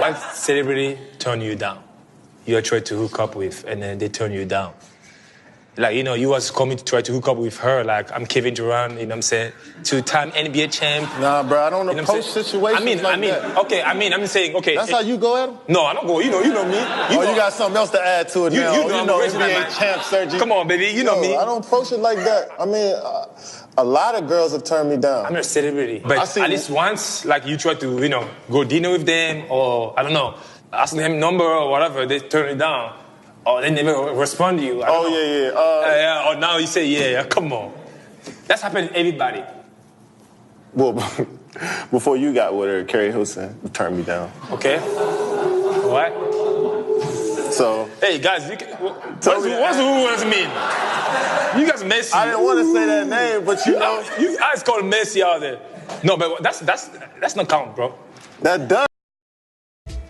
What celebrity turned you down? You tried to hook up with, and then they turn you down. Like, you know, you was coming to try to hook up with her. Like, I'm Kevin Durant, you know what I'm saying? 2-time NBA champ. Nah, bro, I don't approach situations like that. Okay, I'm saying, okay. That's how you go at him? No, I don't go, you know me. You got something else to add to it now. You know NBA champ, Serge. Come on, baby, you know me. I don't approach it like that. I mean, a lot of girls have turned me down. I'm not a celebrity. But at least once, like, you try to, you know, go dinner with them or, I don't know, ask them number or whatever, they turn it down. Or they never respond to you. I don't know. Yeah. Or now you say, yeah, come on. That's happened to everybody. Well, before you got with her, Kyrie'S turned me down. Okay. What? So. Hey, guys, what's who mean? You guys messy. I didn't want to say that name, but you know. You guys call messy out there. No, but that's not count, bro. That does.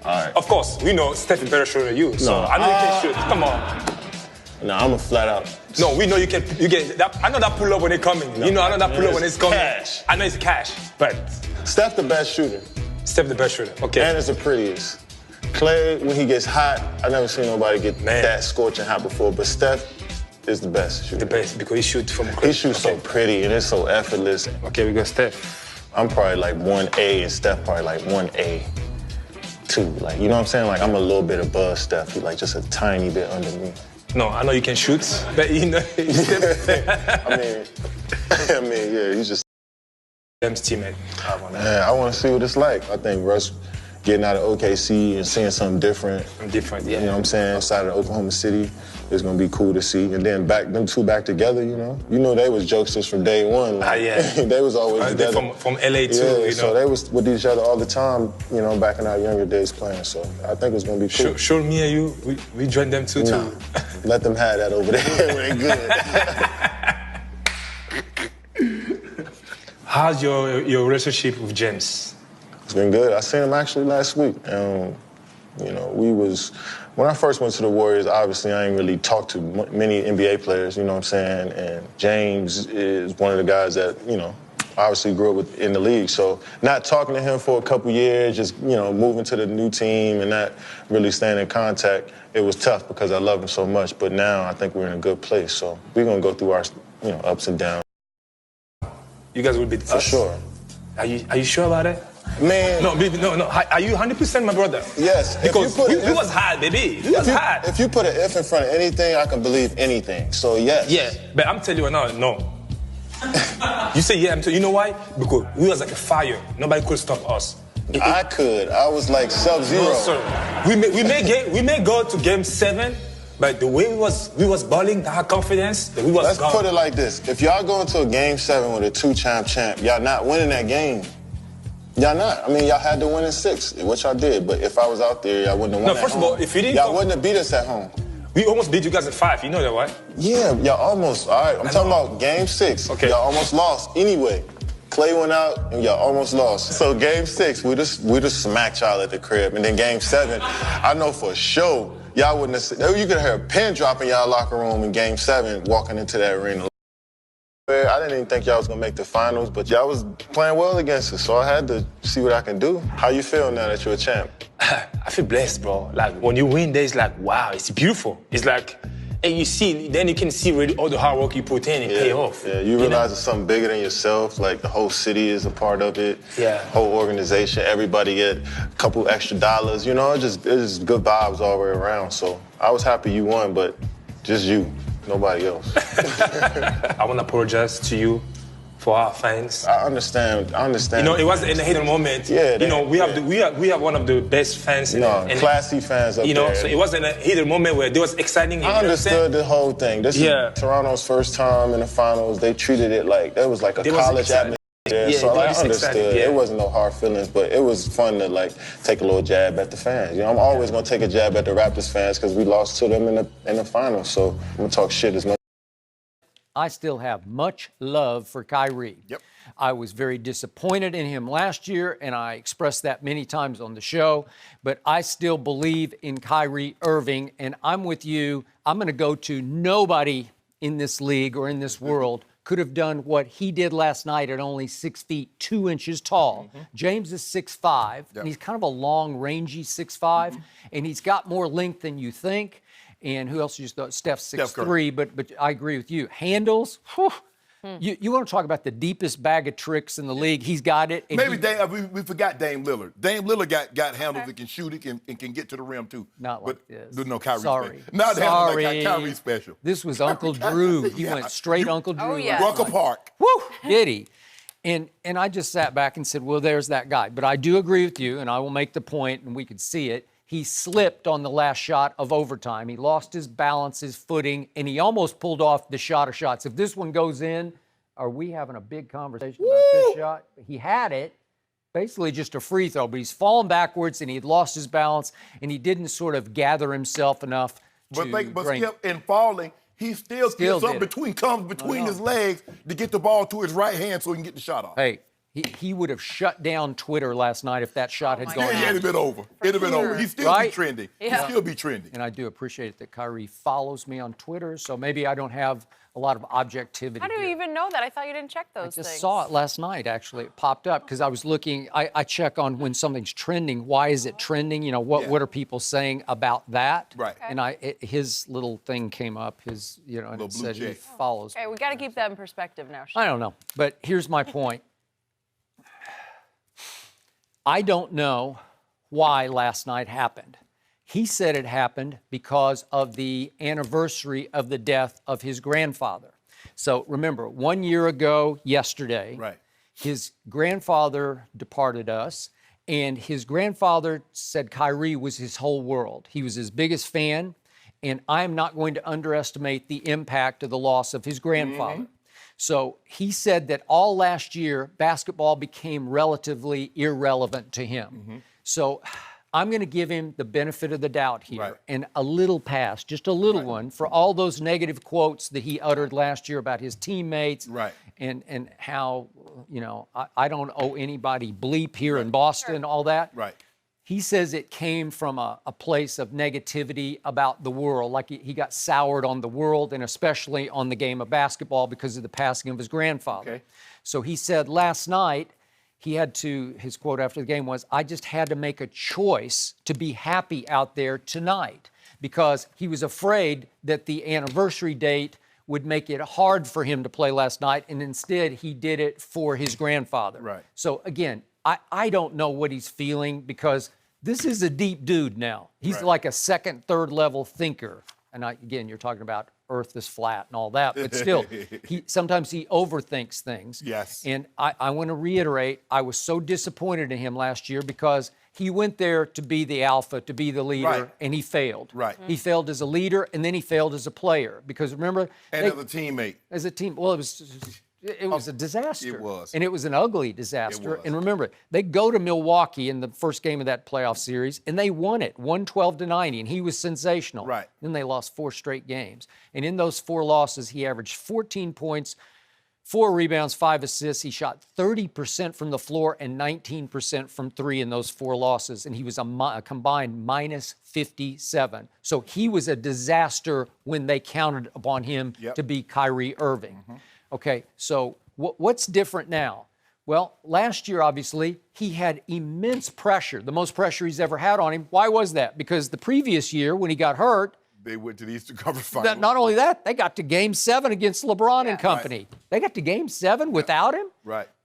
All right. Of course, we know Steph is better shooter than you, so I know you can shoot. Come on. No, I'm a flat out. No, we know you can. You get that. I know that pull up when it's coming. No, I know that pull up when it's coming. Cash. I know it's cash, but Steph the best shooter. Steph the best shooter. Okay. And it's the prettiest. Clay, when he gets hot, I never seen nobody get that scorching hot before. But Steph is the best shooter. The best because he shoots from. He shoots so pretty and it's so effortless. Okay, we got Steph. I'm probably like 1A and Steph probably like 1A. Too. Like, you know what I'm saying? Like, I'm a little bit above Steph. He's like just a tiny bit under me. No, I know you can shoot, but you know, I mean, yeah, he's just Dem's teammate. Man, I want to see what it's like. I think Russ getting out of OKC and seeing something different. Different, yeah. You know what I'm saying? Outside of Oklahoma City, it's gonna be cool to see. And then them two back together, you know. You know they was jokesters from day one. Like, yeah. They was always together. From LA too, yeah, you know. So they was with each other all the time, you know, back in our younger days playing. So I think it's gonna be cool. Sure, me and you, we joined them too. Let them have that over there when they good. How's your relationship with James? It's been good. I seen him actually last week. You know, when I first went to the Warriors, obviously I ain't really talked to many NBA players, you know what I'm saying? And James is one of the guys that, you know, obviously grew up in the league. So not talking to him for a couple years, just, you know, moving to the new team and not really staying in contact, it was tough because I love him so much. But now I think we're in a good place. So we're going to go through our, you know, ups and downs. You guys will beat us? For sure. Are you sure about it? Man. No, baby, no. Are you 100% my brother? Yes. Because he was hard, baby. He was hard. If you put an if in front of anything, I can believe anything. So, yes. Yeah, but I'm telling you now, no. You say yeah, you know why? Because we was like a fire. Nobody could stop us. I could. I was like Sub-Zero. No, sir. We may go to game 7, but the way we was balling, that confidence, we was Let's gone. put it like this. If y'all go into a game 7 with a 2-time champ, y'all not winning that game. Y'all not. I mean, y'all had to win in 6, which y'all did. But if I was out there, y'all wouldn't have won. No, first of all, if you didn't, y'all wouldn't have beat us at home. We almost beat you guys in 5. You know that, right? Yeah, y'all almost. All right, I'm talking about game 6. Okay. Y'all almost lost anyway. Clay went out and y'all almost lost. So game 6, we just smacked y'all at the crib. And then game 7, I know for sure y'all wouldn't have. You could have heard a pin drop in y'all locker room in game 7 walking into that arena. I didn't even think y'all was gonna make the finals, but y'all was playing well against us, so I had to see what I can do. How you feel now that you're a champ? I feel blessed, bro. Like when you win, there's like, wow, it's beautiful. It's like, and you see, then you can see really all the hard work you put in and pay off. Yeah, you realize it's something bigger than yourself. Like the whole city is a part of it. Yeah. Whole organization, everybody get a couple extra dollars. You know, it's just good vibes all the way around. So I was happy you won, but just you. Nobody else. I want to apologize to you for our fans. I understand. You know, it was in a hidden moment. Yeah. You know, we have one of the best fans. Classy fans up there. You know, so it wasn't a hidden moment where it was exciting. I understood the whole thing. This is Toronto's first time in the finals. They treated it like that was like a college atmosphere. Yeah, so I understood. It wasn't no hard feelings, but it was fun to like take a little jab at the fans. You know, I'm always gonna take a jab at the Raptors fans because we lost to them in the finals. So I'm gonna talk shit as much. I still have much love for Kyrie. Yep. I was very disappointed in him last year, and I expressed that many times on the show. But I still believe in Kyrie Irving, and I'm with you. I'm going to go to nobody in this league or in this world could have done what he did last night at only 6 feet 2 inches tall. James is 6'5", and he's kind of a long, rangy 6'5", and he's got more length than you think. And who else you just thought? Steph's 6'3", but I agree with you. Handles, whew. You want to talk about the deepest bag of tricks in the league? He's got it. Maybe we forgot Dame Lillard. Dame Lillard got handles that can shoot it and can get to the rim too. Not like this. No, Kyrie. Sorry. Not handles like Kyrie special. This was Uncle Drew. He went straight Uncle Drew. Oh, yeah. Rucker Park. Woo, did he? And I just sat back and said, well, there's that guy. But I do agree with you, and I will make the point, and we could see it. He slipped on the last shot of overtime. He lost his balance, his footing, and he almost pulled off the shot of shots. If this one goes in, are we having a big conversation about this shot? He had it, basically just a free throw, but he's fallen backwards and he had lost his balance and he didn't sort of gather himself enough to But Skip, in falling, he still gets up between his legs to get the ball to his right hand so he can get the shot off. Hey, he would have shut down Twitter last night if that shot had gone in. It'd have been over. It'd have been over. He'd still be trending. Yeah. He'd still be trending. And I do appreciate it that Kyrie follows me on Twitter, so maybe I don't have a lot of objectivity. How do you even know that? I thought you didn't check those I just things. saw it last night, actually. It popped up because I was looking. I check on when something's trending. Why is it trending? You know, what are people saying about that? Right. And his little thing came up, and it said he follows me. Okay, we got to keep that in perspective now. I don't know, but here's my point. I don't know why last night happened. He said it happened because of the anniversary of the death of his grandfather. So remember, 1 year ago yesterday, his grandfather departed us, and his grandfather said Kyrie was his whole world. He was his biggest fan, and I am not going to underestimate the impact of the loss of his grandfather. So he said that all last year, basketball became relatively irrelevant to him. So I'm going to give him the benefit of the doubt here and a little pass, just a little one, for all those negative quotes that he uttered last year about his teammates and how, I don't owe anybody bleep here in Boston, all that. He says it came from a place of negativity about the world, like he got soured on the world and especially on the game of basketball because of the passing of his grandfather. So he said last night, his quote after the game was, I just had to make a choice to be happy out there tonight because he was afraid that the anniversary date would make it hard for him to play last night, and instead he did it for his grandfather. So again, I don't know what he's feeling because this is a deep dude now. He's like a second, third level thinker. And again, you're talking about Earth is flat and all that, but still, sometimes he overthinks things. And I want to reiterate, I was so disappointed in him last year because he went there to be the alpha, to be the leader, and he failed. He failed as a leader, and then he failed as a player. Because remember... And as a teammate. As a team, well, it was a disaster. It was. And it was an ugly disaster. And remember, they go to Milwaukee in the first game of that playoff series, and they won it, 112-90, and he was sensational. Then they lost 4 straight games. And in those 4 losses, he averaged 14 points, 4 rebounds, 5 assists. He shot 30% from the floor and 19% from 3 in those 4 losses, and he was a combined minus 57. So he was a disaster when they counted upon him to be Kyrie Irving. Okay, so what's different now? Well, last year, obviously, he had immense pressure, the most pressure he's ever had on him. Why was that? Because the previous year, when he got hurt, they went to the Eastern Conference Finals. Not only that, they got to Game 7 against LeBron and company. They got to Game 7 without him?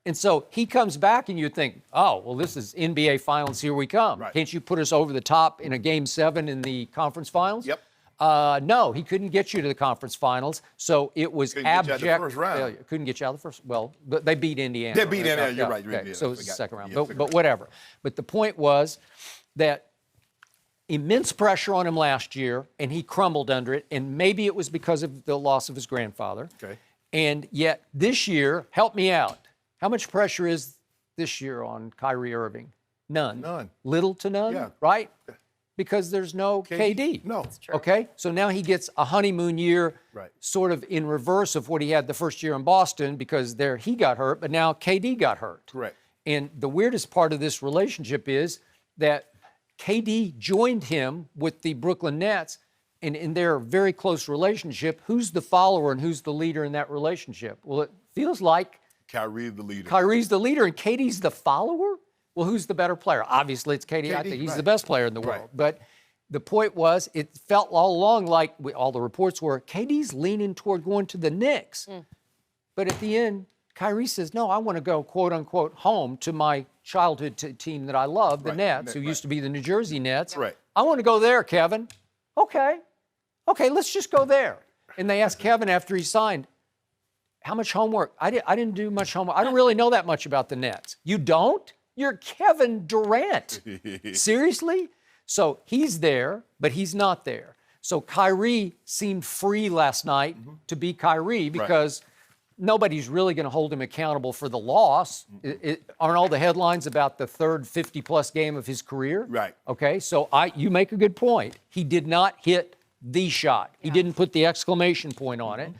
And so he comes back, and you think, oh, well, this is NBA Finals, here we come. Can't you put us over the top in a Game 7 in the conference finals? No, he couldn't get you to the conference finals, so it was abject failure. Couldn't get you out of the first. Well, but they beat Indiana. They beat Indiana. You're right. Okay, so it was the second round. But whatever. But the point was that immense pressure on him last year, and he crumbled under it. And maybe it was because of the loss of his grandfather. And yet this year, help me out. How much pressure is this year on Kyrie Irving? None. Little to none. Right. Because there's no KD. No. That's true. Okay? So now he gets a honeymoon year sort of in reverse of what he had the first year in Boston because there he got hurt, but now KD got hurt. And the weirdest part of this relationship is that KD joined him with the Brooklyn Nets And in their very close relationship, who's the follower and who's the leader in that relationship? Well, it feels like Kyrie's the leader. Kyrie's the leader and Katie's the follower? Well, who's the better player? Obviously, it's Katie. I think he's the best player in the world. But the point was, it felt all along like all the reports were, Katie's leaning toward going to the Knicks. But at the end, Kyrie says, no, I want to go, quote unquote, home to my childhood team that I love, the Nets, who used to be the New Jersey Nets. I want to go there, Kevin. Okay, let's just go there. And they asked Kevin after he signed, how much homework? I didn't do much homework. I don't really know that much about the Nets. You don't? You're Kevin Durant. Seriously? So he's there, but he's not there. So Kyrie seemed free last night to be Kyrie because nobody's really going to hold him accountable for the loss. Aren't all the headlines about the third 50-plus game of his career? Right. Okay, so you make a good point. He did not hit the shot. He didn't put the exclamation point on it.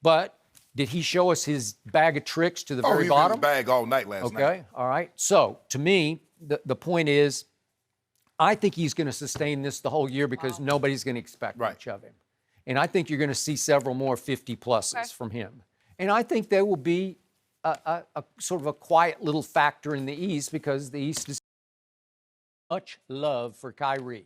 But did he show us his bag of tricks to the very bottom? He was in his bag all night last night. Okay, all right. So, to me, the point is, I think he's going to sustain this the whole year because nobody's going to expect much of him. And I think you're going to see several more 50-pluses from him. And I think there will be a sort of a quiet little factor in the East because the East is much love for Kyrie.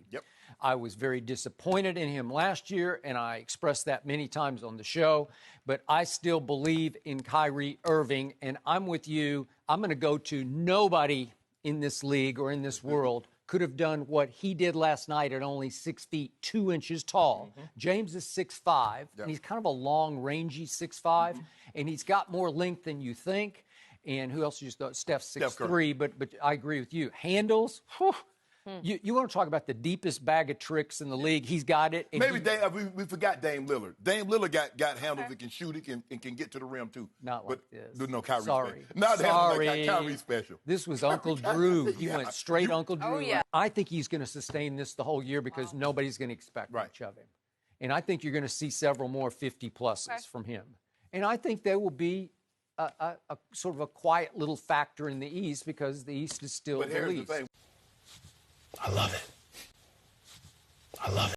I was very disappointed in him last year, and I expressed that many times on the show. But I still believe in Kyrie Irving, and I'm with you. I'm going to go to nobody in this league or in this world could have done what he did last night at only 6 feet 2 inches tall. James is 6'5", and he's kind of a long, rangy 6'5", and he's got more length than you think. And who else just thought? Steph's 6'3", but I agree with you. Handles, whew. You want to talk about the deepest bag of tricks in the league? He's got it. Maybe we forgot Dame Lillard. Dame Lillard got handles that can shoot it and can get to the rim too. Not like this. No, Kyrie's Sorry. special. Not Sorry. Like Kyrie's special. This was Uncle Drew. He went straight Uncle Drew. Oh, yeah. I think he's going to sustain this the whole year because nobody's going to expect much of him. And I think you're going to see several more 50-pluses from him. And I think there will be a sort of a quiet little factor in the East because the East is still the least. I love it. I love it.